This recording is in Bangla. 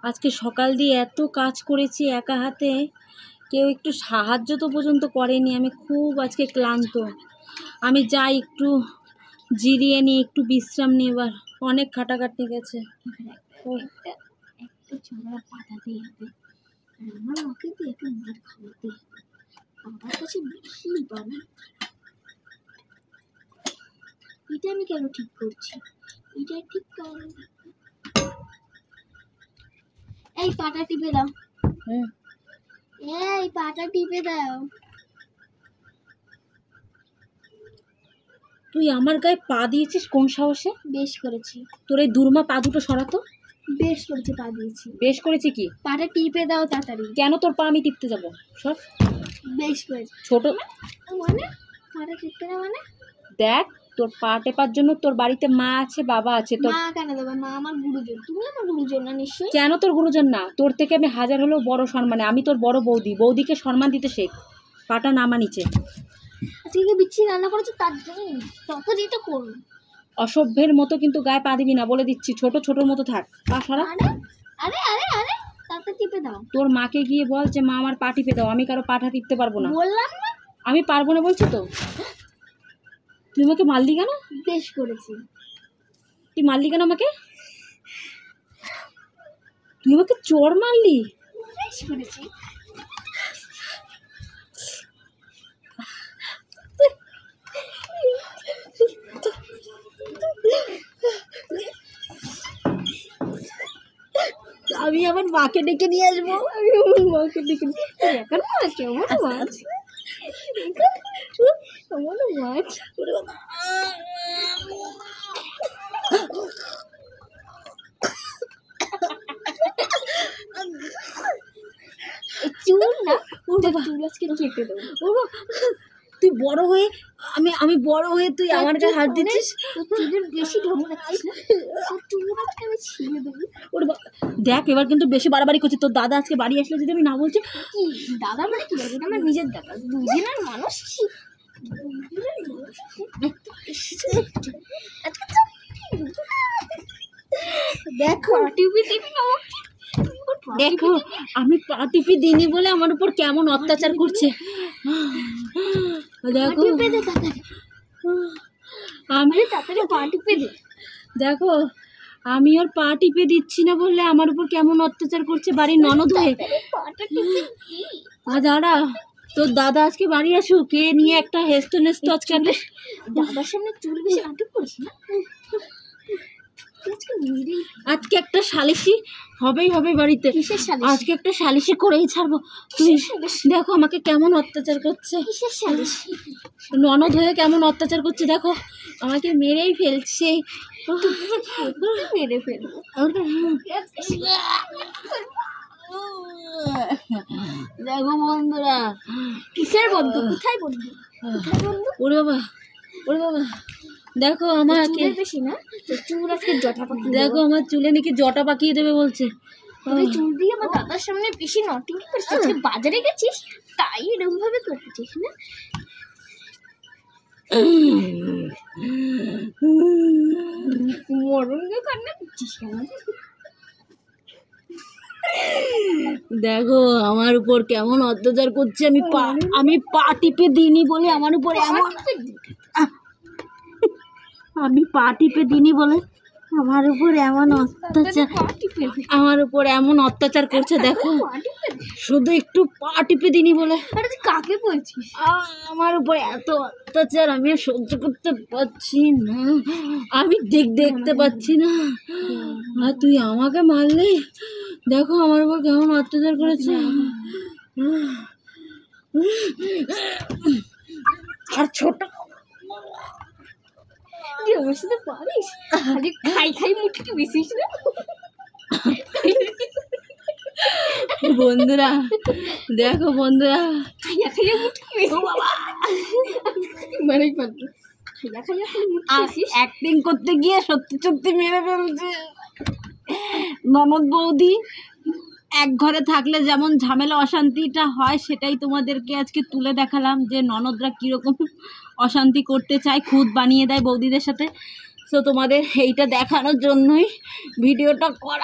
আজকে সকাল দিয়ে এত কাজ করেছি একা হাতে, কেউ একটু সাহায্য তো পর্যন্ত করেনি। আমি খুব আজকে ক্লান্ত। আমি যাই একটু জিরিয়ে নিই, একটু বিশ্রাম নিই। এবার অনেক খাটাখাটনি গেছে। এটা আমি কেন ঠিক করছি? এটা ঠিক কর। এই পাটা টিপে দাও। এই পাটা টিপে দাও। তুই আমার গায়ে পা দিয়েছিস কোন সাহসে? বেশ করেছি। তোর এই দুর্মা পা দুটো সরাতো। বেশ করেছি, পা দিয়েছি। বেশ করেছি কি? পাটা টিপে দাও তাড়াতাড়ি। কেন তোর পা আমি টিপতে যাবো? সব বেশ করেছি। ছোট মানে পাটা টিপতে না মানে? দেখ, তোর পা টেপার জন্য তোর বাড়িতে মা আছে, বাবা আছে। তোর মা কেন দেবে? মা আমার গুরুজন। তুমি আমার গুরুজন না নিশ্চয়ই? কেন তোর গুরুজন না? তোর থেকে আমি হাজার হলেও বড় সম্মানে। আমি তোর বড় বৌদি। বৌদিকে সম্মান দিতে শেখ। পাটা নামা নিচে। আজকে বিচ্ছি রান্না করেছো তার জন্য তত যেটা করুন। অসভ্যের মতো কিন্তু গায়ে পা দিবি না, বলে দিচ্ছি। ছোট ছোট মতো থাক। পা সরা। আরে আরে আরে আরে তাতে টিপে দাও। তোর মাকে গিয়ে বল যে মা আমার পা টিপে দাও। আমি কারো পাটা টিপতে পারবো না। বললাম না আমি পারবো না বলছি তো। তুই আমাকে মারলি কেন? বেশ করেছি। তুই মারলি কেন আমাকে? তুই আমাকে চোর মারলি? বেশ করেছি। আমি আমার মাকে ডেকে নিয়ে আসবো। আমি আমার মাকে ডেকে এখন আছে আমার মাছ। আমার মাছ চুল না, চুল আজকে কেটে দেবো। তুই বড় হয়ে আমি বড় হয়ে তুই আমার গায়ে হাত দিচ্ছিস। চুলের বেশি ঢং রাখিস না। চুল আজকে আমি ছিঁড়ে দেবো। দেখ, এবার কিন্তু বেশি বাড়াবাড়ি করছিস। তোর দাদা আজকে বাড়ি আসলে যদি আমি না বলছি। কি দাদা মানে কি? এটা আমার নিজের দাদা। দুদিনের মানুষ। দেখো টিভি দেখি না। দেখো, আমি পা টিপি দিইনি বলে আমার উপর কেমন অত্যাচার করছে। দেখো আমি তাড়াতাড়ি পা টিপে দে। দেখো, আমি ওর পা টিপে দিচ্ছি না বললে আমার উপর কেমন অত্যাচার করছে বাড়ির ননদ হয়ে। পাটা টিপে দাঁড়া, তোর দাদা আজকে বাড়ি আসুক, কে নিয়ে একটা হেস্ত নেস্ত আজকে। দাদার সামনে চুল বেশি নাটক করিস না। আজকে একটা সালিশি হবেই হবে বাড়িতে। কিসের সালিশি? আজকে একটা সালিশি করেই ছাড়বো। তুই দেখো আমাকে কেমন অত্যাচার করছে। কিসের সালিশি? ননদ হয়ে কেমন অত্যাচার করছে দেখো। আমাকে মেরেই ফেলছে। মেরে ফেলবো। দেখো বন্ধুরা। কিসের বন্ধু? কোথায় বন্ধু? ওরে বাবা, ওরে বাবা, দেখো আমাকে বেশি না, চুল আজকে জটা পাকিয়ে দেখো, আমার চুলে নাকি জটা পাকিয়ে দেবে বলছে। তুই চুল দিয়ে আমার দাদার সামনে বেশি নটিং করছিস। আজকে বাজারে গেছিস তাই এরকম ভাবে করছিস না? মরণকে কান্না করছিস কেন? দেখো আমার উপর কেমন অত্যাচার করছে। আমি পা টিপে দিইনি বলে আমার উপর এমন, আমি পা টিপে দিইনি বলে আমার উপর এমন অত্যাচার, আমার উপর এমন অত্যাচার করছে। দেখো, শুধু একটু পা টিপে দিইনি বলে। আরে তুই কাকে বলছিস? আমার উপর এত অত্যাচার আমি আর সহ্য করতে পারছি না। আমি দেখতে পাচ্ছি না। আর তুই আমাকে মারলি। দেখো আমার উপর কেমন অত্যাচার করেছে। আর ছোট তুই আমার সাথে পারিস? আরে খাই মুটকি বেশিস না। বন্ধুরা দেখো, বন্ধুরা খাইয়া মুটকি বেশি। বাবা মারাই পারবো। খাইয়া মুটকি অ্যাক্টিং করতে গিয়ে সত্যি সত্যি মেরে ফেলছে। ননদ বৌদি এক ঘরে থাকলে যেমন ঝামেলা অশান্তিটা হয়, সেটাই তোমাদেরকে আজকে তুলে দেখালাম যে ননদরা কীরকম অশান্তি করতে চায়, খুদ বানিয়ে দেয় বৌদিদের সাথে। তো তোমাদের এইটা দেখানোর জন্যই ভিডিওটা করা।